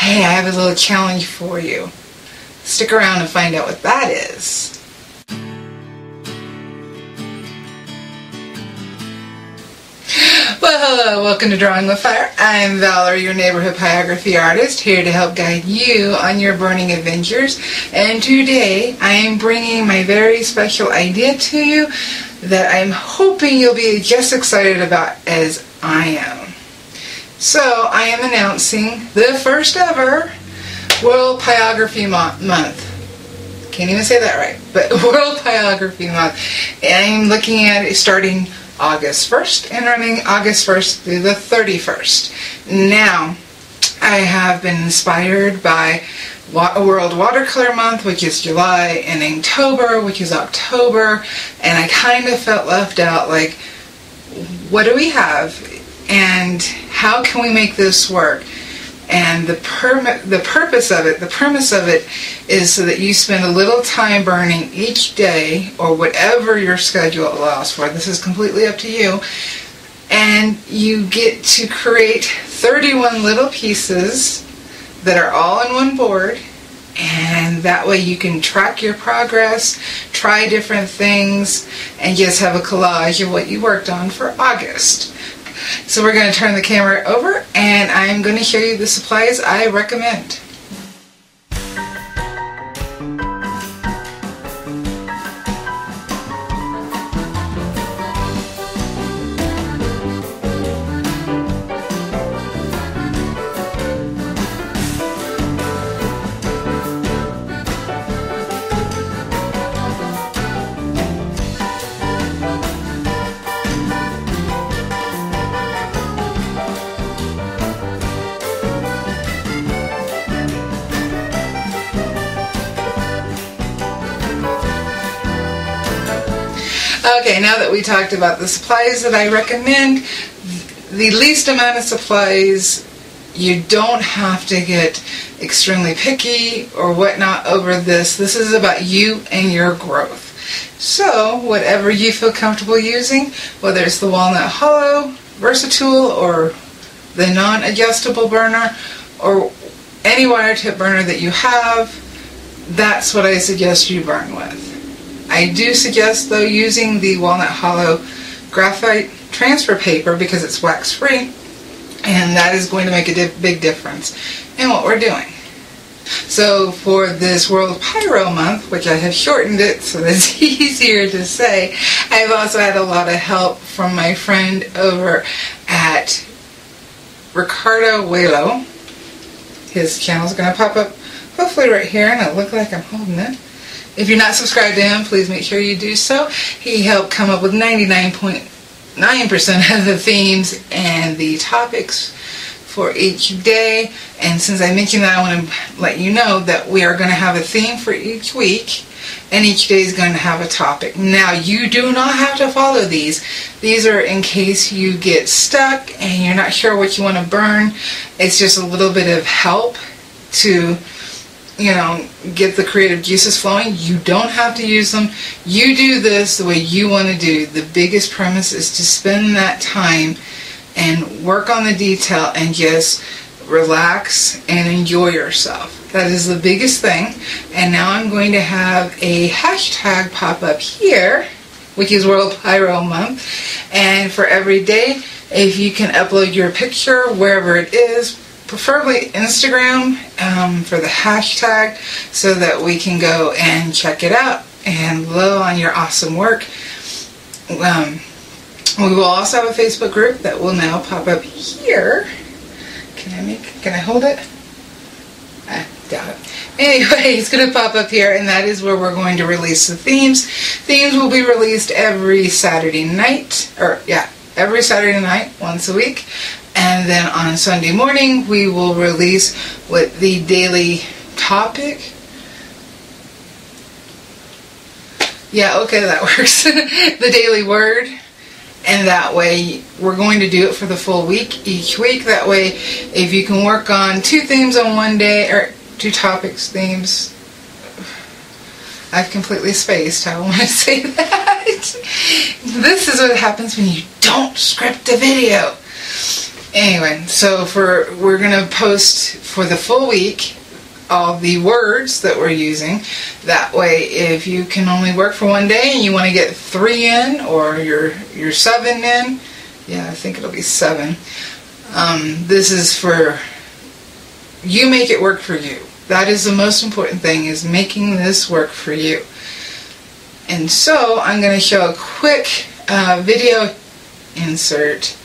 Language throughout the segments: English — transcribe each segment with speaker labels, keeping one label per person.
Speaker 1: hey, I have a little challenge for you. Stick around and find out what that is. Well, hello, welcome to Drawing with Fire. I'm Valarie, your neighborhood pyrography artist, here to help guide you on your burning adventures. And today, I am bringing my very special idea to you that I'm hoping you'll be just excited about as I am. So, I am announcing the first ever World Pyrography Month. Can't even say that right, but World Pyrography Month. And I'm looking at it starting August 1st and running August 1st through the 31st. Now, I have been inspired by World Watercolor Month, which is July, and Inktober, which is October, and I kind of felt left out, like, what do we have, and how can we make this work? And the premise of it is so that you spend a little time burning each day, or whatever your schedule allows for. This is completely up to you. And you get to create 31 little pieces that are all in one board. And that way you can track your progress, try different things, and just have a collage of what you worked on for August. So we're going to turn the camera over and I'm going to show you the supplies I recommend. Okay, now that we talked about the supplies that I recommend, the least amount of supplies, you don't have to get extremely picky or whatnot over this. This is about you and your growth. So, whatever you feel comfortable using, whether it's the walnut hollow, versatile, or the non-adjustable burner, or any wire tip burner that you have, that's what I suggest you burn with. I do suggest, though, using the walnut hollow graphite transfer paper because it's wax free, and that is going to make a big difference in what we're doing. So for this World Pyro Month, which I have shortened it so that it's easier to say, I've also had a lot of help from my friend over at Ricardo Welo. His channel is going to pop up hopefully right here, and it'll look like I'm holding it. If you're not subscribed to him, please make sure you do so. He helped come up with 99.9% of the themes and the topics for each day. And since I mentioned that, I want to let you know that we are going to have a theme for each week, and each day is going to have a topic. Now, you do not have to follow these. These are in case you get stuck and you're not sure what you want to burn. It's just a little bit of help to, you know, get the creative juices flowing. You don't have to use them. You do this the way you want to do. The biggest premise is to spend that time and work on the detail and just relax and enjoy yourself. That is the biggest thing. And now I'm going to have a hashtag pop up here, which is World Pyro Month. And for every day, if you can upload your picture wherever it is, preferably Instagram, for the hashtag, so that we can go and check it out and blow on your awesome work. We will also have a Facebook group that will now pop up here. Can I hold it? I doubt it. Anyway, it's going to pop up here, and that is where we're going to release the themes. Themes will be released every Saturday night, every Saturday night, once a week. And then on Sunday morning, we will release with the daily topic. Yeah, okay, that works. The daily word. And that way, we're going to do it for the full week, each week. That way, if you can work on 2 themes on one day, or 2 topics, themes. I've completely spaced how I want to say that. This is what happens when you don't script a video. Anyway, so we're gonna post for the full week all the words that we're using. That way, if you can only work for one day and you want to get 3 in, or you're 7 in, yeah, I think it'll be 7. This is for you. Make it work for you. That is the most important thing, is making this work for you. And so I'm going to show a quick video insert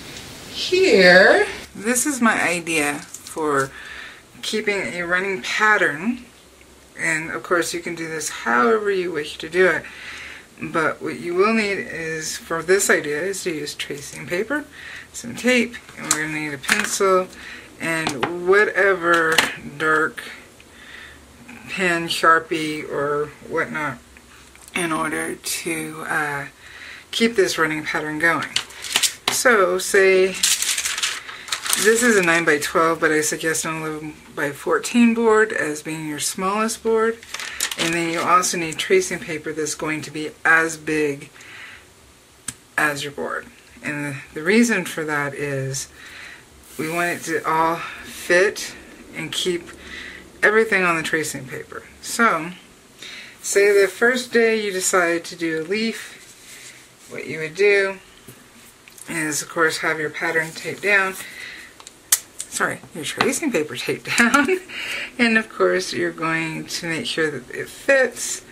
Speaker 1: here. This is my idea for keeping a running pattern, and of course you can do this however you wish to do it, but what you will need is, for this idea, is to use tracing paper, some tape, and we're going to need a pencil and whatever dark pen, Sharpie or whatnot, in order to keep this running pattern going. So say this is a 9 by 12, but I suggest an 11 by 14 board as being your smallest board. And then you also need tracing paper that's going to be as big as your board. And the reason for that is we want it to all fit and keep everything on the tracing paper. So, say the first day you decide to do a leaf, what you would do is, of course, have your pattern taped down. Sorry, your tracing paper taped down. And of course you're going to make sure that it fits.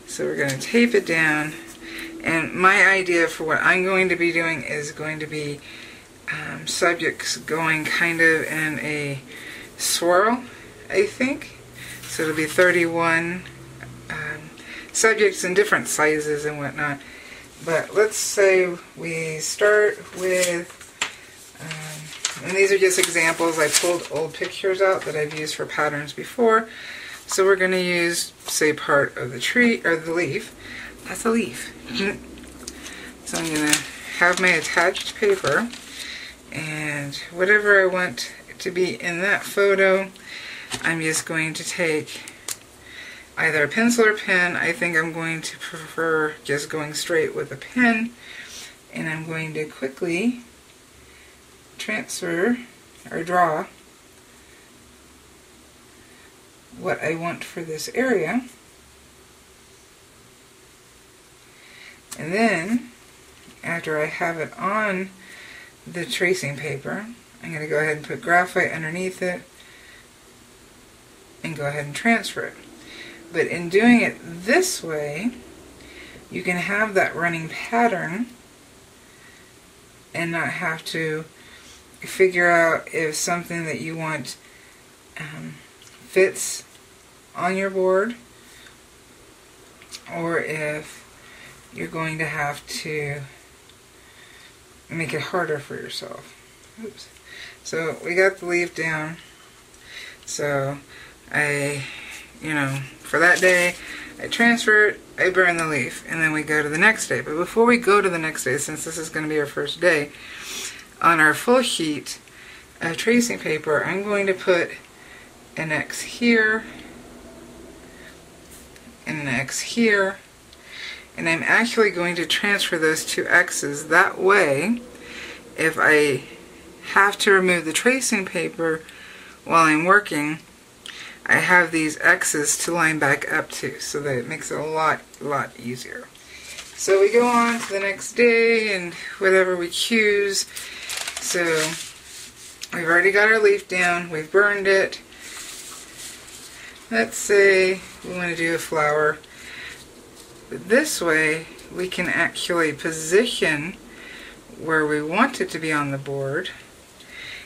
Speaker 1: So we're going to tape it down. And my idea for what I'm going to be doing is going to be subjects going kind of in a swirl, I think. So it'll be 31 subjects in different sizes and whatnot. But let's say we start with and these are just examples. I pulled old pictures out that I've used for patterns before. So we're going to use, say, part of the tree, or the leaf. That's a leaf. So I'm going to have my attached paper, and whatever I want to be in that photo, I'm just going to take either a pencil or pen. I think I'm going to prefer just going straight with a pen, and I'm going to quickly transfer or draw what I want for this area. And then after I have it on the tracing paper, I'm going to go ahead and put graphite underneath it and go ahead and transfer it. But in doing it this way, you can have that running pattern and not have to figure out if something that you want fits on your board, or if you're going to have to make it harder for yourself. Oops. So we got the leaf down. So for that day, I transfer it, I burn the leaf, and then we go to the next day. But before we go to the next day, since this is going to be our first day, on our full sheet of tracing paper, I'm going to put an X here and an X here, and I'm actually going to transfer those 2 X's. That way, if I have to remove the tracing paper while I'm working, I have these X's to line back up to, so that it makes it a lot easier. So we go on to the next day and whatever we choose. So we've already got our leaf down, we've burned it. Let's say we want to do a flower. But this way we can actually position where we want it to be on the board.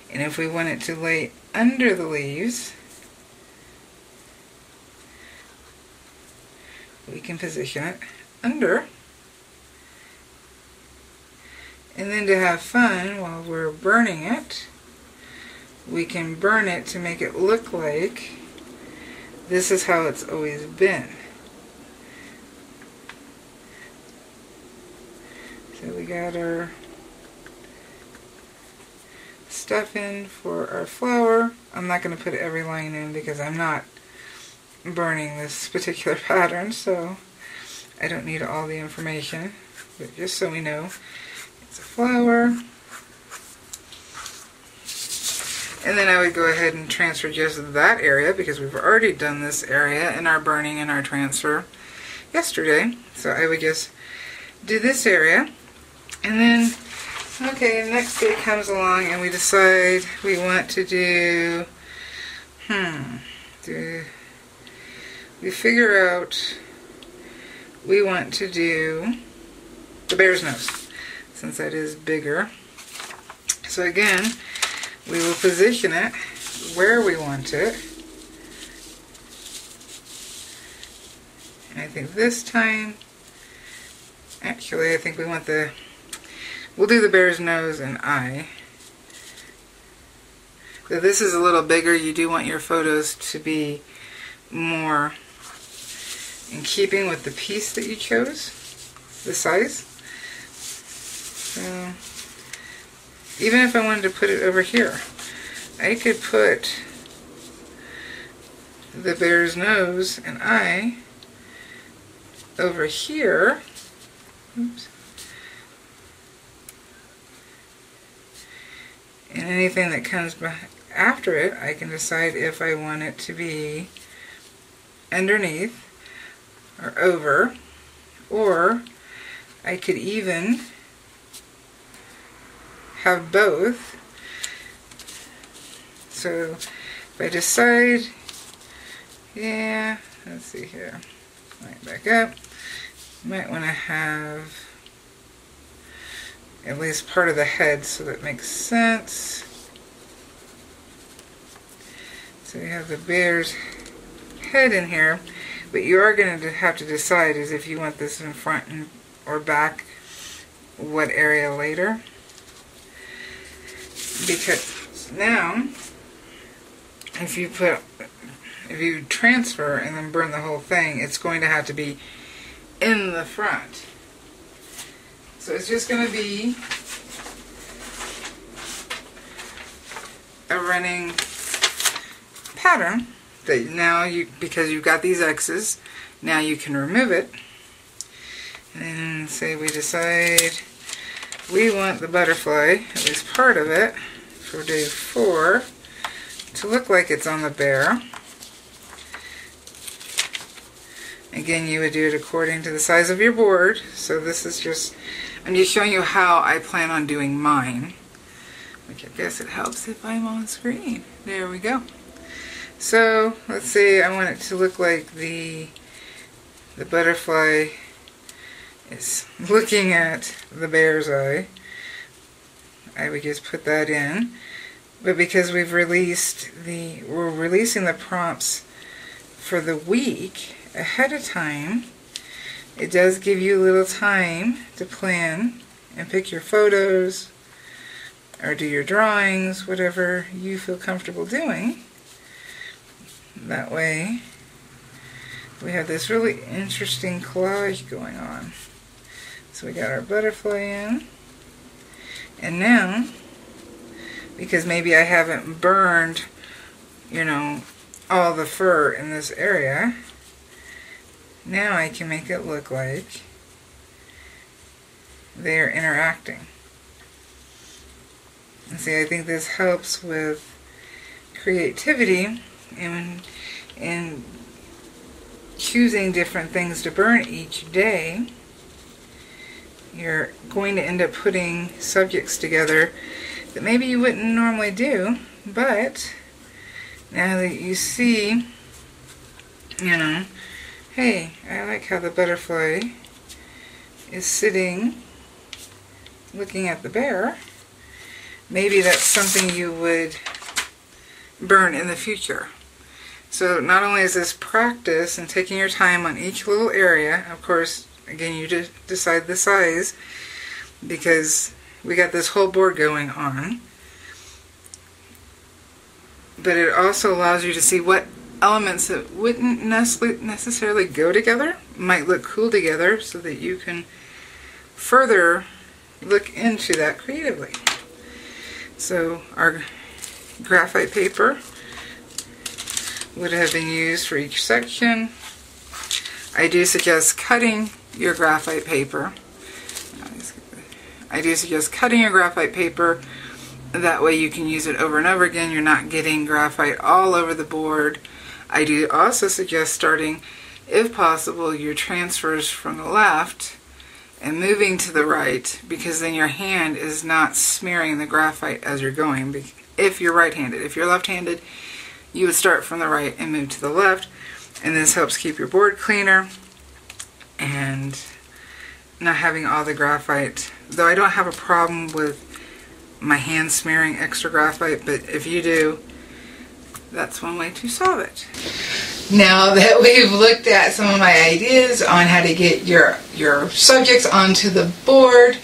Speaker 1: And if we want it to lay under the leaves, we can position it under. And then to have fun while we're burning it, we can burn it to make it look like this is how it's always been. So we got our stuff in for our flower. I'm not going to put every line in because I'm not burning this particular pattern, so I don't need all the information. But just so we know, it's a flower. And then I would go ahead and transfer just that area because we've already done this area in our burning and our transfer yesterday. So I would just do this area. And then, okay, the next day comes along and we decide we want to do, we figure out we want to do the bear's nose, since that is bigger. So again, we will position it where we want it. And I think this time, actually I think we want we'll do the bear's nose and eye. So this is a little bigger. You do want your photos to be more in keeping with the piece that you chose, the size. So even if I wanted to put it over here, I could put the bear's nose and eye over here. Oops. And anything that comes after it, I can decide if I want it to be underneath or over, or I could even have both. So if I decide, yeah, let's see here, right, back up, might want to have at least part of the head so that makes sense. So we have the bear's head in here, but you are going to have to decide is if you want this in front or back, what area later. Because now, if you transfer and then burn the whole thing, it's going to have to be in the front. So it's just going to be a running pattern that now because you've got these X's, now you can remove it. And say we decide we want the butterfly, at least part of it, for day 4 to look like it's on the bear. Again, you would do it according to the size of your board. So this is just, I'm just showing you how I plan on doing mine, which I guess it helps if I'm on screen. There we go. So let's say I want it to look like the butterfly is looking at the bear's eye. I would just put that in. But because we're releasing the prompts for the week ahead of time, it does give you a little time to plan and pick your photos or do your drawings, whatever you feel comfortable doing. That way we have this really interesting collage going on. So we got our butterfly in, and now, because maybe I haven't burned, all the fur in this area, now I can make it look like they're interacting. And see, I think this helps with creativity and choosing different things to burn each day. You're going to end up putting subjects together that maybe you wouldn't normally do, but now that you see, hey, I like how the butterfly is sitting looking at the bear, maybe that's something you would burn in the future. So not only is this practice and taking your time on each little area, of course, again, you just decide the size because we got this whole board going on. But it also allows you to see what elements that wouldn't necessarily go together might look cool together so that you can further look into that creatively. So our graphite paper would have been used for each section. I do suggest cutting your graphite paper. That way you can use it over and over again. You're not getting graphite all over the board. I do also suggest starting, if possible, your transfers from the left and moving to the right, because then your hand is not smearing the graphite as you're going. If you're right-handed. If you're left-handed, you would start from the right and move to the left, and this helps keep your board cleaner and not having all the graphite. Though I don't have a problem with my hand smearing extra graphite, but if you do, that's one way to solve it. Now that we've looked at some of my ideas on how to get your subjects onto the board,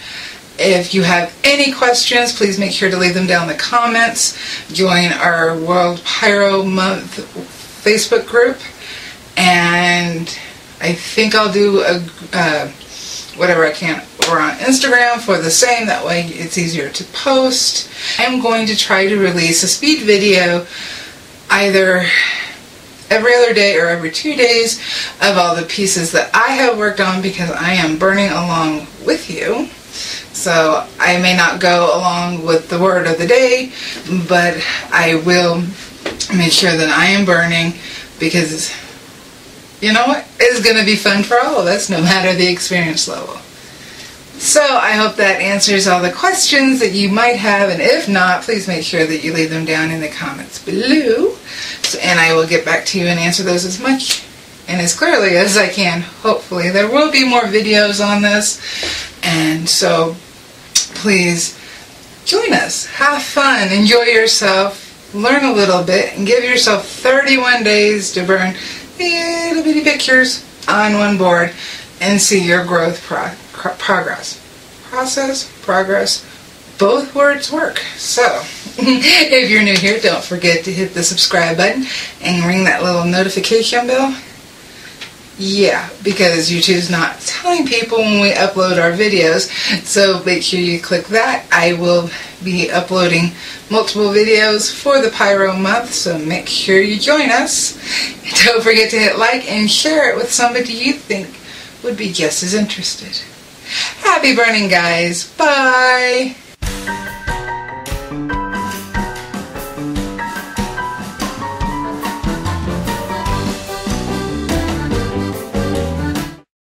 Speaker 1: if you have any questions, please make sure to leave them down in the comments. Join our World Pyro Month Facebook group, and I think I'll do whatever I can over on Instagram for the same. That way it's easier to post. I'm going to try to release a speed video either every other day or every 2 days of all the pieces that I have worked on, because I am burning along with you. So I may not go along with the word of the day, but I will make sure that I am burning, because you know what? It's going to be fun for all of us, no matter the experience level. So I hope that answers all the questions that you might have, and if not, please make sure that you leave them down in the comments below, and I will get back to you and answer those as much and as clearly as I can. Hopefully there will be more videos on this, and so please join us, have fun, enjoy yourself, learn a little bit, and give yourself 31 days to burn little bitty pictures on one board and see your growth progress. Progress, both words work. So if you're new here, don't forget to hit the subscribe button and ring that little notification bell. Yeah, because YouTube's not telling people when we upload our videos, so make sure you click that. I will be uploading multiple videos for the Pyro month, so make sure you join us. Don't forget to hit like and share it with somebody you think would be just as interested. Happy burning, guys. Bye.